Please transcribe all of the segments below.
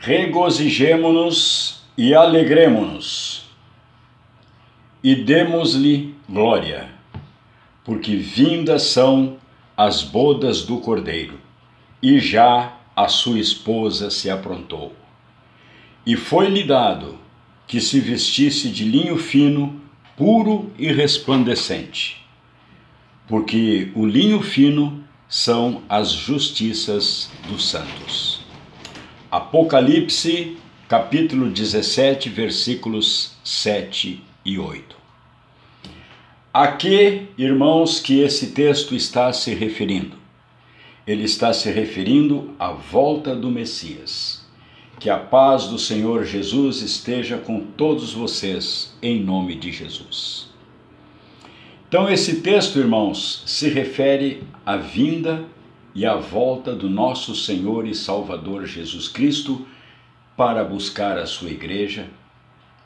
Regozijemo-nos e alegremo-nos, e demos-lhe glória, porque vindas são as bodas do Cordeiro, e já a sua esposa se aprontou. E foi-lhe dado que se vestisse de linho fino, puro e resplandecente, porque o linho fino são as justiças dos santos. Apocalipse, capítulo 17, versículos 7 e 8. A que, irmãos, que esse texto está se referindo? Ele está se referindo à volta do Messias. Que a paz do Senhor Jesus esteja com todos vocês, em nome de Jesus. Então, esse texto, irmãos, se refere à vinda e à volta do nosso Senhor e Salvador Jesus Cristo para buscar a sua igreja,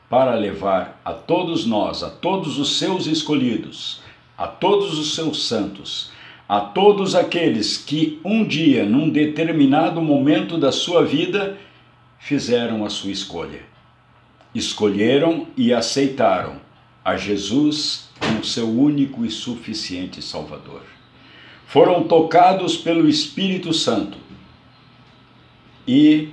para levar a todos nós, a todos os seus escolhidos, a todos os seus santos, a todos aqueles que um dia, num determinado momento da sua vida, fizeram a sua escolha. Escolheram e aceitaram a Jesus como seu único e suficiente Salvador. Foram tocados pelo Espírito Santo e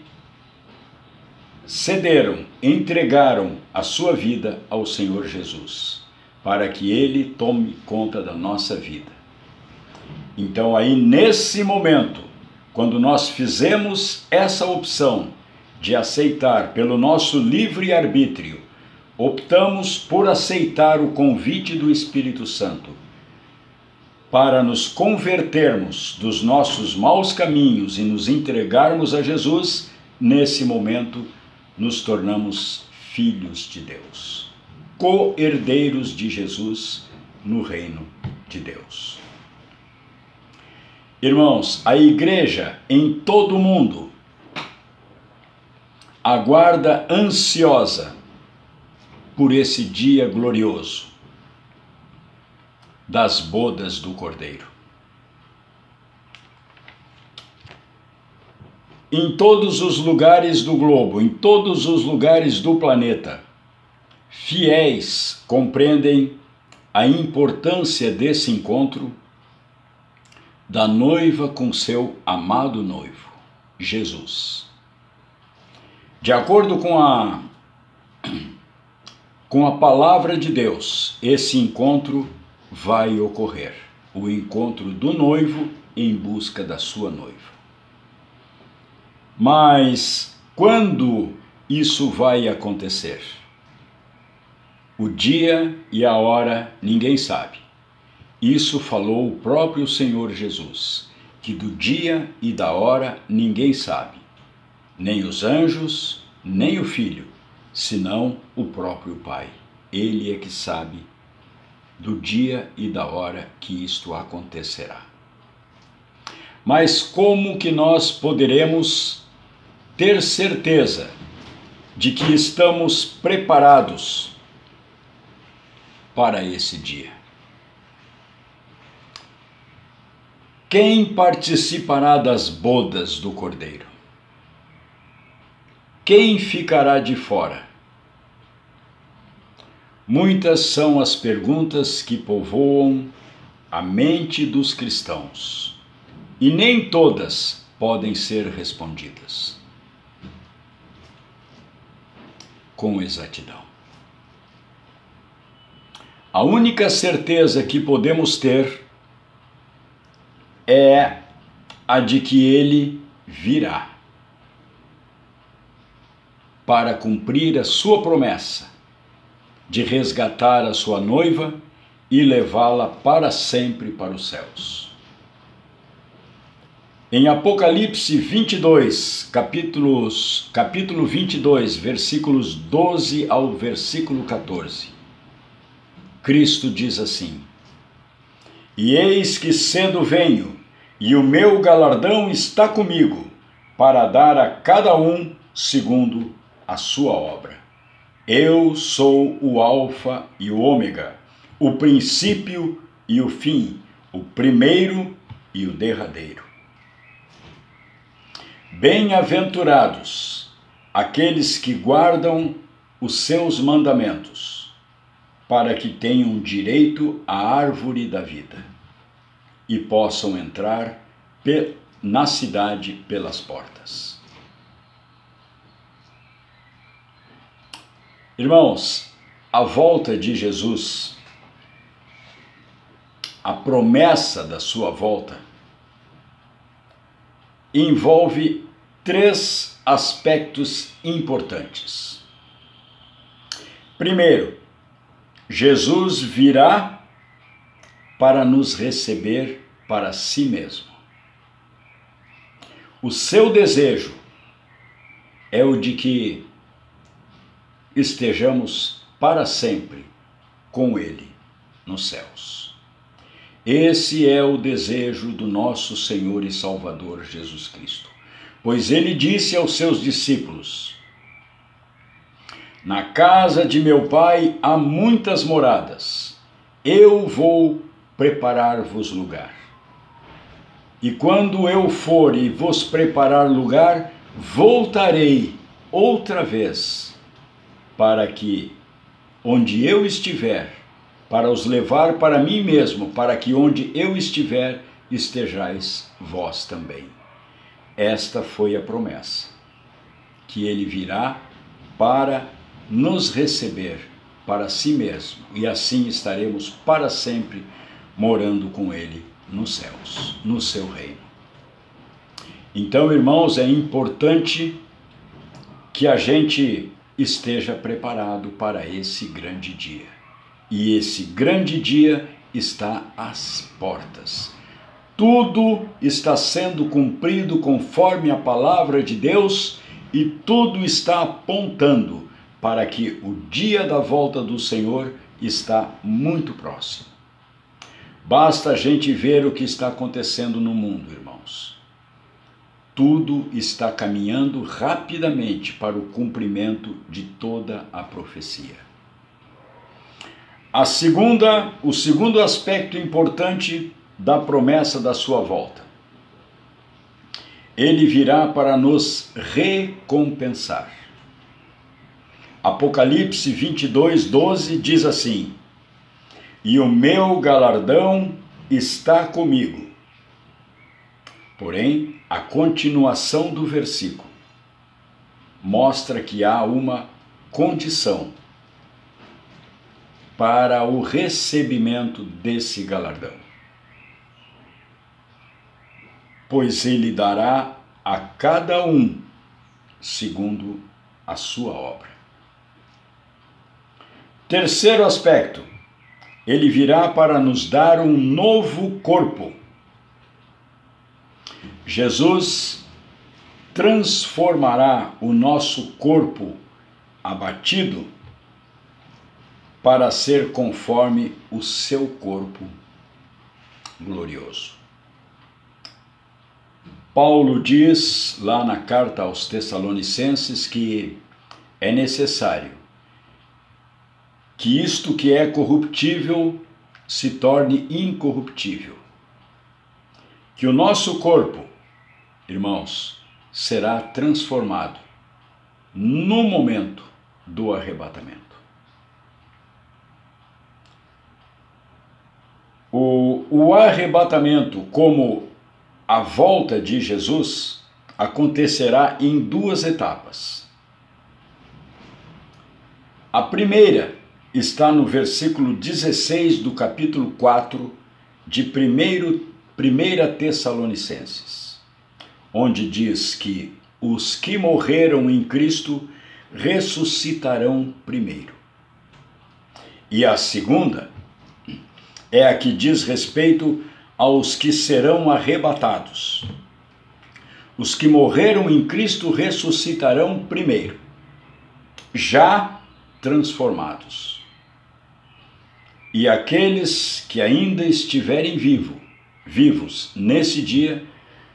cederam, entregaram a sua vida ao Senhor Jesus, para que Ele tome conta da nossa vida. Então aí nesse momento, quando nós fizemos essa opção de aceitar pelo nosso livre-arbítrio, optamos por aceitar o convite do Espírito Santo, para nos convertermos dos nossos maus caminhos e nos entregarmos a Jesus, nesse momento nos tornamos filhos de Deus, co-herdeiros de Jesus no reino de Deus. Irmãos, a igreja em todo o mundo aguarda ansiosa por esse dia glorioso das bodas do Cordeiro. Em todos os lugares do globo, em todos os lugares do planeta, fiéis compreendem a importância desse encontro da noiva com seu amado noivo, Jesus. De acordo com a palavra de Deus, esse encontro vai ocorrer, o encontro do noivo em busca da sua noiva. Mas quando isso vai acontecer? O dia e a hora ninguém sabe. Isso falou o próprio Senhor Jesus, que do dia e da hora ninguém sabe, nem os anjos, nem o Filho, senão o próprio Pai. Ele é que sabe do dia e da hora que isto acontecerá. Mas como que nós poderemos ter certeza de que estamos preparados para esse dia? Quem participará das bodas do Cordeiro? Quem ficará de fora? Muitas são as perguntas que povoam a mente dos cristãos, e nem todas podem ser respondidas com exatidão. A única certeza que podemos ter é a de que Ele virá para cumprir a sua promessa de resgatar a sua noiva e levá-la para sempre para os céus. Em Apocalipse 22, capítulo 22, versículos 12 ao versículo 14, Cristo diz assim: E eis que cedo venho, e o meu galardão está comigo, para dar a cada um segundo a sua obra. Eu sou o Alfa e o Ômega, o princípio e o fim, o primeiro e o derradeiro. Bem-aventurados aqueles que guardam os seus mandamentos, para que tenham direito à árvore da vida e possam entrar na cidade pelas portas. Irmãos, a volta de Jesus, a promessa da sua volta, envolve 3 aspectos importantes. Primeiro, Jesus virá para nos receber para si mesmo. O seu desejo é o de que estejamos para sempre com Ele nos céus. Esse é o desejo do nosso Senhor e Salvador Jesus Cristo, pois Ele disse aos seus discípulos: na casa de meu Pai há muitas moradas, eu vou preparar-vos lugar. E quando eu for e vos preparar lugar, voltarei outra vez, para que, onde eu estiver, para os levar para mim mesmo, para que onde eu estiver, estejais vós também. Esta foi a promessa, que Ele virá para nos receber para si mesmo, e assim estaremos para sempre morando com Ele nos céus, no seu reino. Então, irmãos, é importante que a gente esteja preparado para esse grande dia. E esse grande dia está às portas. Tudo está sendo cumprido conforme a palavra de Deus e tudo está apontando para que o dia da volta do Senhor está muito próximo. Basta a gente ver o que está acontecendo no mundo, irmãos. Tudo está caminhando rapidamente para o cumprimento de toda a profecia. O segundo aspecto importante da promessa da sua volta. Ele virá para nos recompensar. Apocalipse 22:12 diz assim: e o meu galardão está comigo. Porém, a continuação do versículo mostra que há uma condição para o recebimento desse galardão. Pois ele dará a cada um segundo a sua obra. Terceiro aspecto, ele virá para nos dar um novo corpo. Jesus transformará o nosso corpo abatido para ser conforme o seu corpo glorioso. Paulo diz lá na carta aos Tessalonicenses que é necessário que isto que é corruptível se torne incorruptível. Que o nosso corpo, irmãos, será transformado no momento do arrebatamento. O arrebatamento, como a volta de Jesus, acontecerá em 2 etapas. A primeira está no versículo 16 do capítulo 4 de 1 Tessalonicenses, onde diz que os que morreram em Cristo ressuscitarão primeiro. E a segunda é a que diz respeito aos que serão arrebatados. Os que morreram em Cristo ressuscitarão primeiro, já transformados. E aqueles que ainda estiverem vivos nesse dia,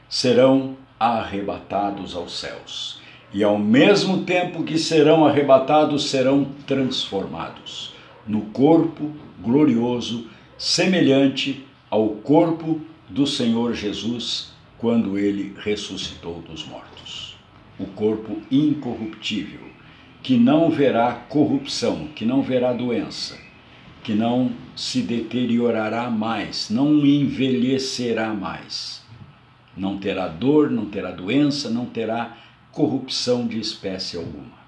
serão arrebatados aos céus. E ao mesmo tempo que serão arrebatados, serão transformados no corpo glorioso, semelhante ao corpo do Senhor Jesus, quando ele ressuscitou dos mortos. o corpo incorruptível, que não verá corrupção, que não verá doença, que não se deteriorará mais, não envelhecerá mais. Não terá dor, não terá doença, não terá corrupção de espécie alguma.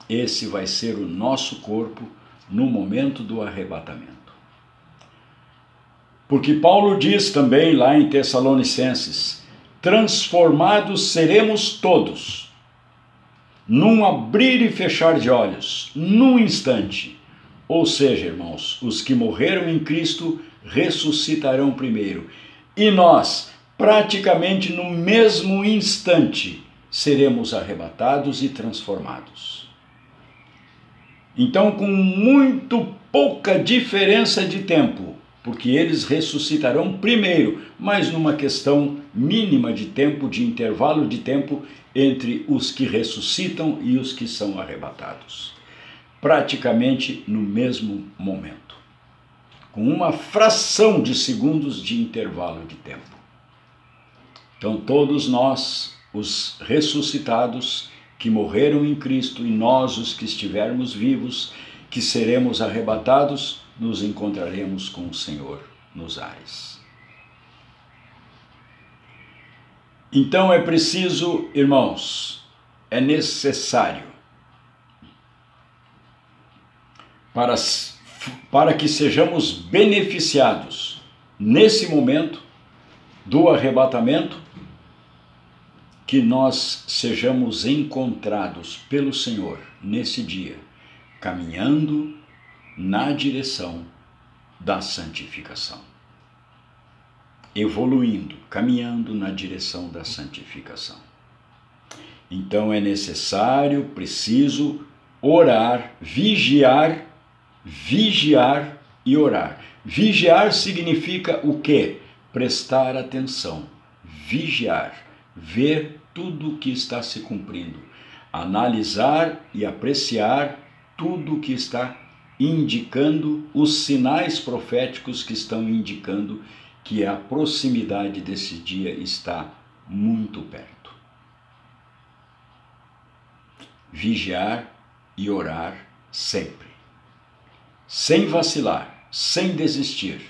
Esse vai ser o nosso corpo no momento do arrebatamento. Porque Paulo diz também lá em Tessalonicenses: transformados seremos todos, num abrir e fechar de olhos, num instante. Ou seja, irmãos, os que morreram em Cristo ressuscitarão primeiro. E nós, praticamente no mesmo instante, seremos arrebatados e transformados. Então, com muito pouca diferença de tempo, porque eles ressuscitarão primeiro, mas numa questão mínima de tempo, de intervalo de tempo entre os que ressuscitam e os que são arrebatados. Praticamente no mesmo momento, com uma fração de segundos de intervalo de tempo. Então todos nós, os ressuscitados, que morreram em Cristo, e nós, os que estivermos vivos, que seremos arrebatados, nos encontraremos com o Senhor nos ares. Então é preciso, irmãos, é necessário, para que sejamos beneficiados nesse momento do arrebatamento, que nós sejamos encontrados pelo Senhor nesse dia, caminhando na direção da santificação. Evoluindo, caminhando na direção da santificação. Então é necessário, preciso orar, vigiar e orar. Vigiar significa o quê? Prestar atenção, vigiar, ver tudo o que está se cumprindo, analisar e apreciar tudo o que está indicando, os sinais proféticos que estão indicando que a proximidade desse dia está muito perto. Vigiar e orar sempre, sem vacilar, sem desistir.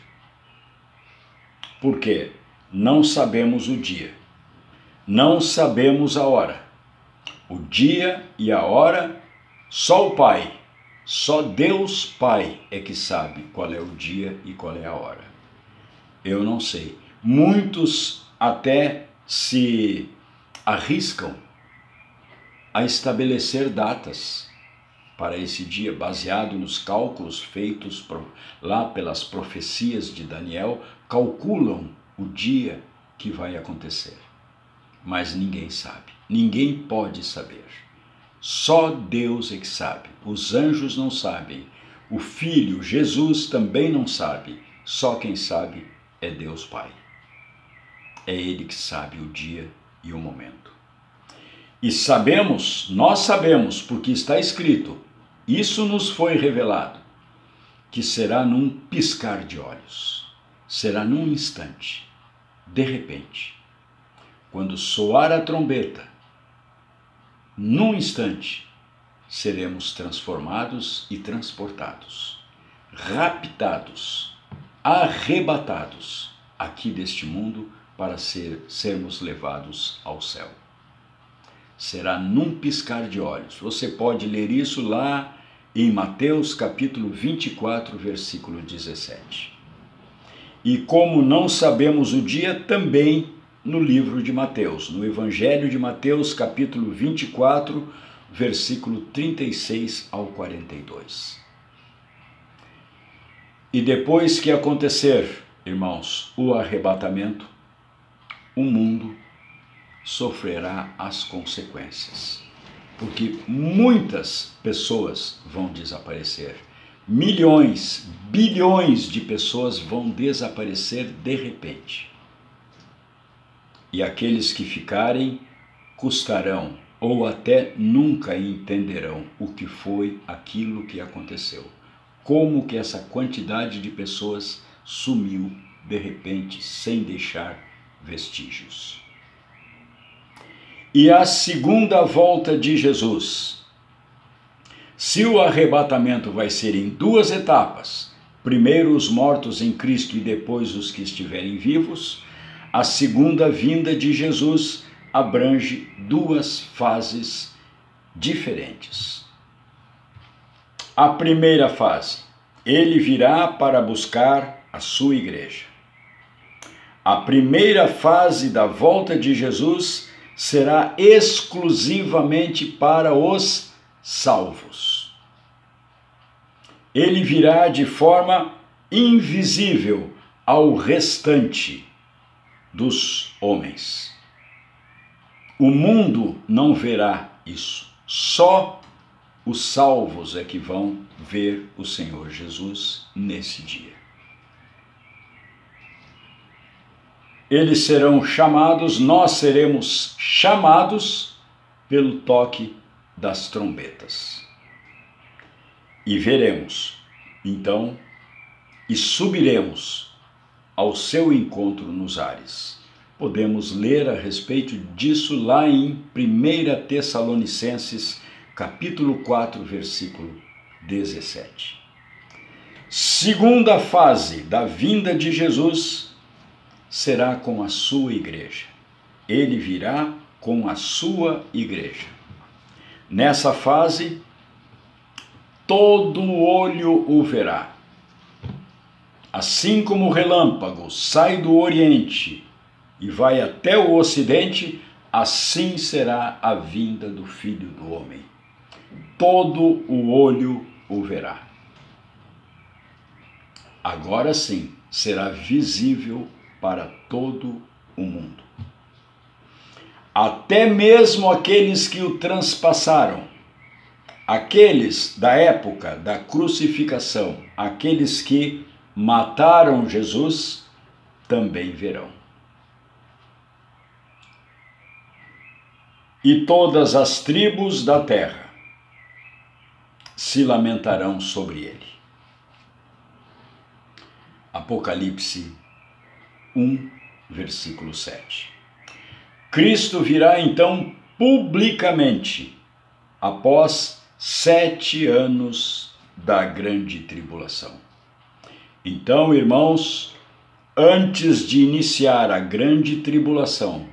Porque não sabemos o dia, não sabemos a hora. O dia e a hora, só o Pai, só Deus Pai é que sabe qual é o dia e qual é a hora. Eu não sei. Muitos até se arriscam a estabelecer datas para esse dia, baseado nos cálculos feitos lá pelas profecias de Daniel, calculam o dia que vai acontecer. Mas ninguém sabe, ninguém pode saber. Só Deus é que sabe. Os anjos não sabem, o Filho, Jesus, também não sabe. Só quem sabe é Deus Pai. É Ele que sabe o dia e o momento. E sabemos, nós sabemos, porque está escrito, isso nos foi revelado, que será num piscar de olhos, será num instante, de repente, quando soar a trombeta, num instante, seremos transformados e transportados, raptados, arrebatados aqui deste mundo para sermos levados ao céu. Será num piscar de olhos. Você pode ler isso lá em Mateus capítulo 24, versículo 17. E como não sabemos o dia, também no livro de Mateus, no Evangelho de Mateus capítulo 24, versículo 36 ao 42. E depois que acontecer, irmãos, o arrebatamento, o mundo sofrerá as consequências, porque muitas pessoas vão desaparecer, milhões, bilhões de pessoas vão desaparecer de repente. E aqueles que ficarem custarão ou até nunca entenderão o que foi aquilo que aconteceu, como que essa quantidade de pessoas sumiu de repente sem deixar vestígios. e a segunda volta de Jesus. Se o arrebatamento vai ser em duas etapas, primeiro os mortos em Cristo e depois os que estiverem vivos, a segunda vinda de Jesus abrange duas fases diferentes. A primeira fase, ele virá para buscar a sua igreja. A primeira fase da volta de Jesus será exclusivamente para os salvos. Ele virá de forma invisível ao restante dos homens. O mundo não verá isso. Só os salvos é que vão ver o Senhor Jesus nesse dia. Eles serão chamados, nós seremos chamados pelo toque das trombetas. E veremos, então, e subiremos ao seu encontro nos ares. Podemos ler a respeito disso lá em 1 Tessalonicenses, capítulo 4, versículo 17. Segunda fase da vinda de Jesus será com a sua igreja. Ele virá com a sua igreja. Nessa fase, todo olho o verá. Assim como o relâmpago sai do Oriente e vai até o Ocidente, assim será a vinda do Filho do Homem. Todo o olho o verá. Agora sim, será visível para todo o mundo. Até mesmo aqueles que o transpassaram, aqueles da época da crucificação, aqueles que mataram Jesus, também verão. E todas as tribos da terra se lamentarão sobre ele. Apocalipse 1, versículo 7. Cristo virá então publicamente após 7 anos da grande tribulação. Então, irmãos, antes de iniciar a grande tribulação,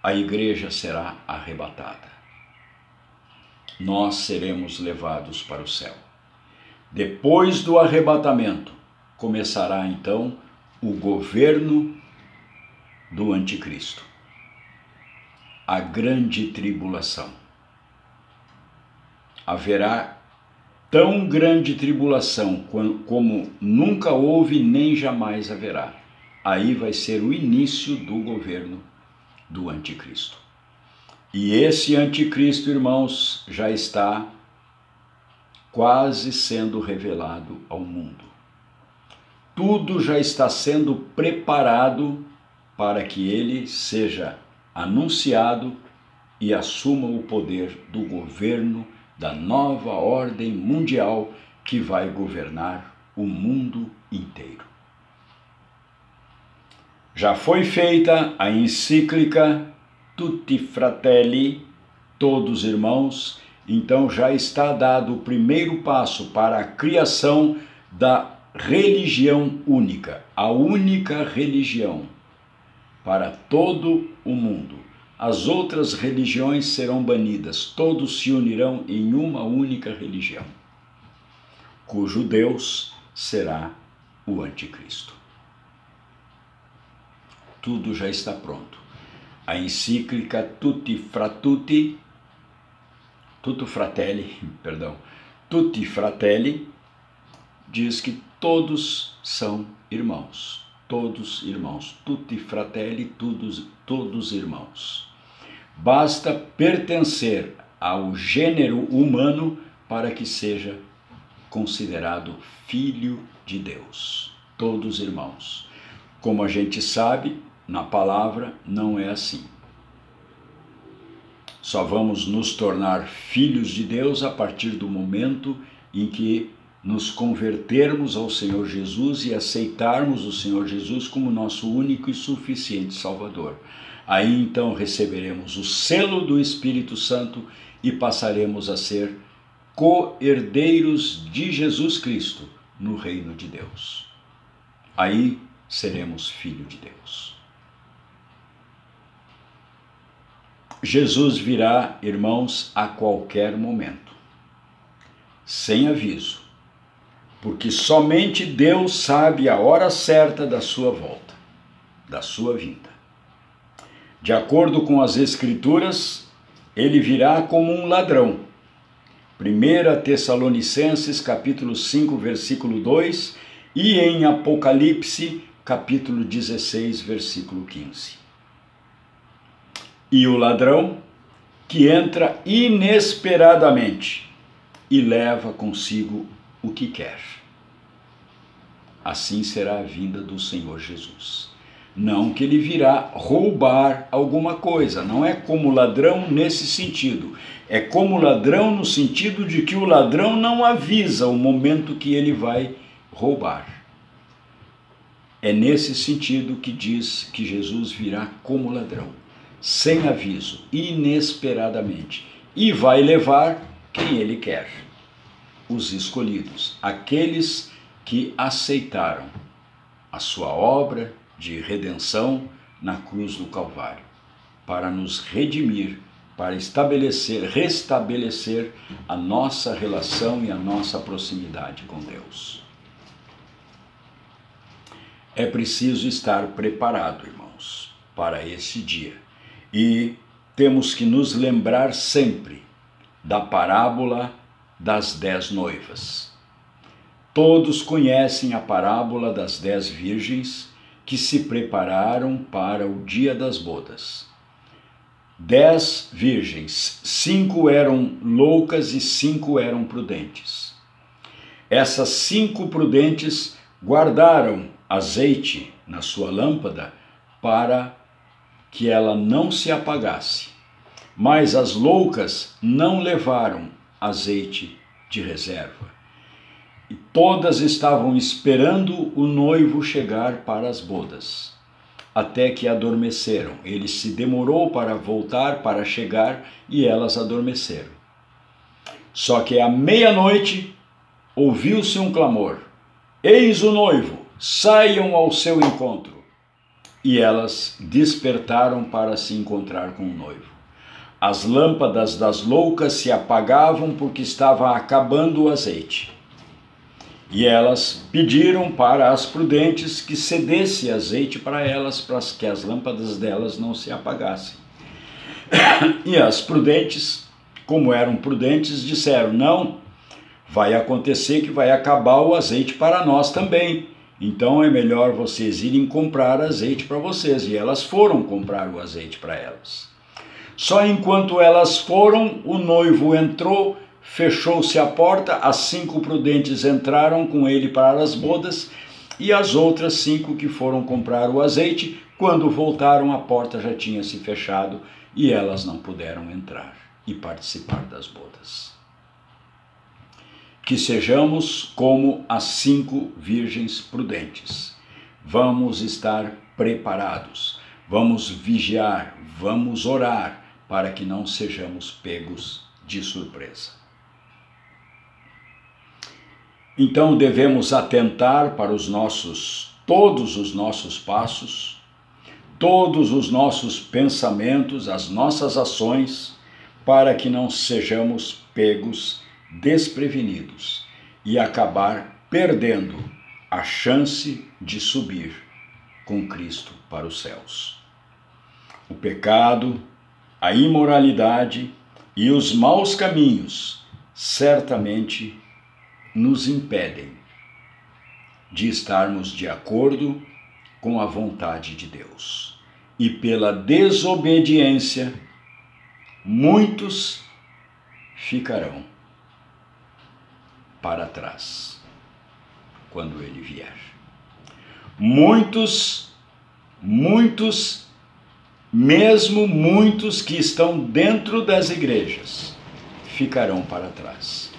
a igreja será arrebatada. Nós seremos levados para o céu. Depois do arrebatamento, começará então o governo do anticristo. A grande tribulação. Haverá tão grande tribulação como nunca houve nem jamais haverá. Aí vai ser o início do governo do anticristo. E esse anticristo, irmãos, já está quase sendo revelado ao mundo. Tudo já está sendo preparado para que ele seja anunciado e assuma o poder do governo da nova ordem mundial que vai governar o mundo inteiro. Já foi feita a encíclica Tutti Fratelli, todos irmãos, então já está dado o primeiro passo para a criação da religião única, a única religião para todo o mundo. As outras religiões serão banidas, todos se unirão em uma única religião, cujo Deus será o anticristo. Tudo já está pronto. A encíclica Tutti Fratelli diz que todos são irmãos. Todos irmãos. Tutti Fratelli, todos irmãos. Basta pertencer ao gênero humano para que seja considerado filho de Deus. Todos irmãos. Como a gente sabe, na palavra não é assim. Só vamos nos tornar filhos de Deus a partir do momento em que nos convertermos ao Senhor Jesus e aceitarmos o Senhor Jesus como nosso único e suficiente Salvador. Aí então receberemos o selo do Espírito Santo e passaremos a ser co-herdeiros de Jesus Cristo no reino de Deus. Aí seremos filhos de Deus. Jesus virá, irmãos, a qualquer momento, sem aviso, porque somente Deus sabe a hora certa da sua volta, da sua vinda. De acordo com as Escrituras, ele virá como um ladrão. 1 Tessalonicenses, capítulo 5, versículo 2, e em Apocalipse, capítulo 16, versículo 15. E o ladrão que entra inesperadamente e leva consigo o que quer. Assim será a vinda do Senhor Jesus. Não que ele virá roubar alguma coisa, não é como ladrão nesse sentido. É como ladrão no sentido de que o ladrão não avisa o momento que ele vai roubar. É nesse sentido que diz que Jesus virá como ladrão, sem aviso, inesperadamente, e vai levar quem ele quer. Os escolhidos, aqueles que aceitaram a sua obra de redenção na cruz do Calvário, para nos redimir, para restabelecer a nossa relação e a nossa proximidade com Deus. É preciso estar preparado, irmãos, para esse dia. E temos que nos lembrar sempre da parábola das 10 noivas. Todos conhecem a parábola das 10 virgens que se prepararam para o dia das bodas. 10 virgens, 5 eram loucas e 5 eram prudentes. Essas 5 prudentes guardaram azeite na sua lâmpada para que ela não se apagasse, mas as loucas não levaram azeite de reserva. E todas estavam esperando o noivo chegar para as bodas, até que adormeceram. Ele se demorou para voltar, para chegar, e elas adormeceram. Só que à meia-noite ouviu-se um clamor: eis o noivo, saiam ao seu encontro. E elas despertaram para se encontrar com o noivo. As lâmpadas das loucas se apagavam porque estava acabando o azeite. E elas pediram para as prudentes que cedesse azeite para elas, para que as lâmpadas delas não se apagassem. E as prudentes, como eram prudentes, disseram: não, vai acontecer que vai acabar o azeite para nós também. Então é melhor vocês irem comprar azeite para vocês. E elas foram comprar o azeite para elas. Só enquanto elas foram, o noivo entrou, fechou-se a porta, as 5 prudentes entraram com ele para as bodas, e as outras 5 que foram comprar o azeite, quando voltaram, a porta já tinha se fechado e elas não puderam entrar e participar das bodas. Que sejamos como as 5 virgens prudentes. Vamos estar preparados, vamos vigiar, vamos orar, para que não sejamos pegos de surpresa. Então devemos atentar para todos os nossos passos, todos os nossos pensamentos, as nossas ações, para que não sejamos pegos desprevenidos e acabar perdendo a chance de subir com Cristo para os céus. O pecado, a imoralidade e os maus caminhos certamente nos impedem de estarmos de acordo com a vontade de Deus. E pela desobediência, muitos ficarão para trás quando ele vier. Muitos, mesmo muitos que estão dentro das igrejas, ficarão para trás.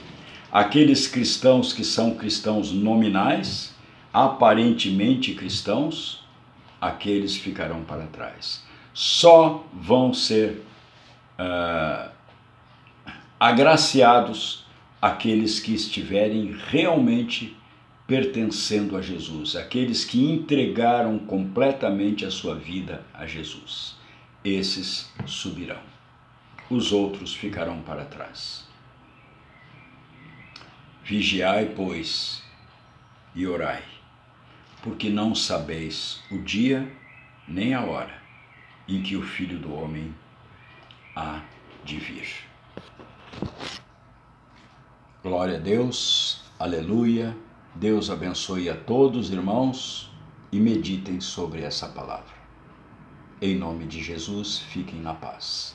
Aqueles cristãos que são cristãos nominais, aparentemente cristãos, aqueles ficarão para trás. só vão ser agraciados aqueles que estiverem realmente pertencendo a Jesus, aqueles que entregaram completamente a sua vida a Jesus. Esses subirão, os outros ficarão para trás. Vigiai, pois, e orai, porque não sabeis o dia nem a hora em que o Filho do Homem há de vir. Glória a Deus, aleluia. Deus abençoe a todos, irmãos, e meditem sobre essa palavra. Em nome de Jesus, fiquem na paz.